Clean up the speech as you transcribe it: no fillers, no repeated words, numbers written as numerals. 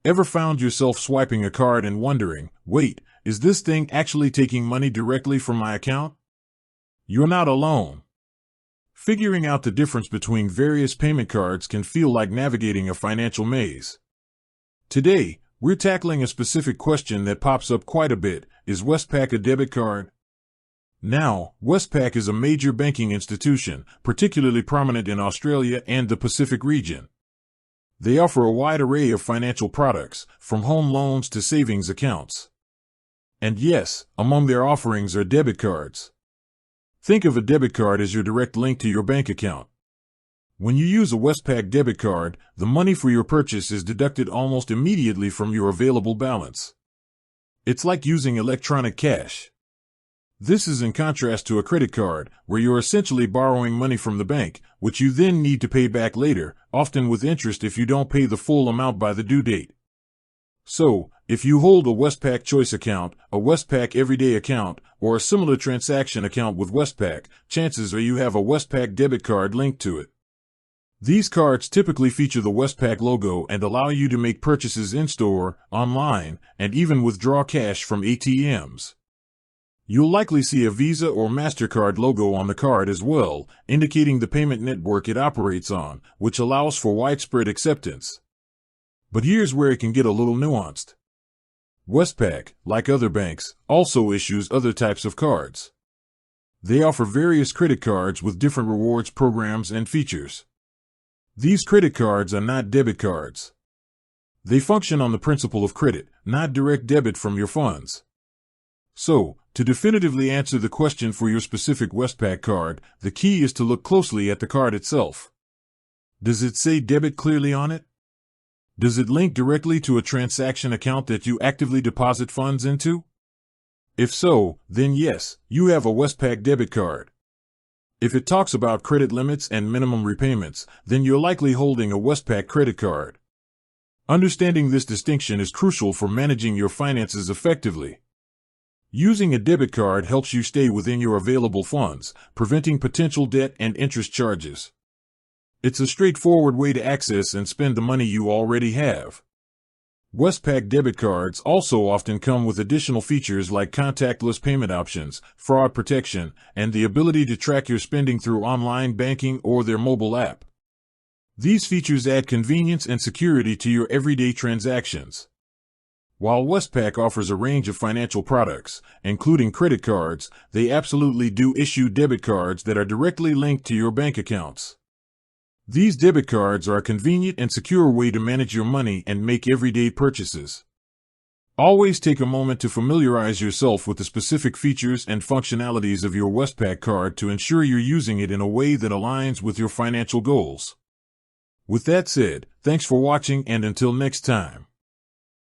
Ever found yourself swiping a card and wondering, wait, is this thing actually taking money directly from my account? You're not alone. Figuring out the difference between various payment cards can feel like navigating a financial maze. Today, we're tackling a specific question that pops up quite a bit. Is Westpac a debit card? Now, Westpac is a major banking institution, particularly prominent in Australia and the Pacific region. They offer a wide array of financial products, from home loans to savings accounts. And yes, among their offerings are debit cards. Think of a debit card as your direct link to your bank account. When you use a Westpac debit card, the money for your purchase is deducted almost immediately from your available balance. It's like using electronic cash. This is in contrast to a credit card, where you're essentially borrowing money from the bank, which you then need to pay back later, often with interest if you don't pay the full amount by the due date. So, if you hold a Westpac Choice account, a Westpac Everyday account, or a similar transaction account with Westpac, chances are you have a Westpac debit card linked to it. These cards typically feature the Westpac logo and allow you to make purchases in-store, online, and even withdraw cash from ATMs. You'll likely see a Visa or MasterCard logo on the card as well, indicating the payment network it operates on, which allows for widespread acceptance. But here's where it can get a little nuanced. Westpac, like other banks, also issues other types of cards. They offer various credit cards with different rewards programs and features. These credit cards are not debit cards. They function on the principle of credit, not direct debit from your funds. So, to definitively answer the question for your specific Westpac card, the key is to look closely at the card itself. Does it say debit clearly on it? Does it link directly to a transaction account that you actively deposit funds into? If so, then yes, you have a Westpac debit card. If it talks about credit limits and minimum repayments, then you're likely holding a Westpac credit card. Understanding this distinction is crucial for managing your finances effectively. Using a debit card helps you stay within your available funds, preventing potential debt and interest charges. It's a straightforward way to access and spend the money you already have. Westpac debit cards also often come with additional features like contactless payment options, fraud protection, and the ability to track your spending through online banking or their mobile app. These features add convenience and security to your everyday transactions. While Westpac offers a range of financial products, including credit cards, they absolutely do issue debit cards that are directly linked to your bank accounts. These debit cards are a convenient and secure way to manage your money and make everyday purchases. Always take a moment to familiarize yourself with the specific features and functionalities of your Westpac card to ensure you're using it in a way that aligns with your financial goals. With that said, thanks for watching, and until next time.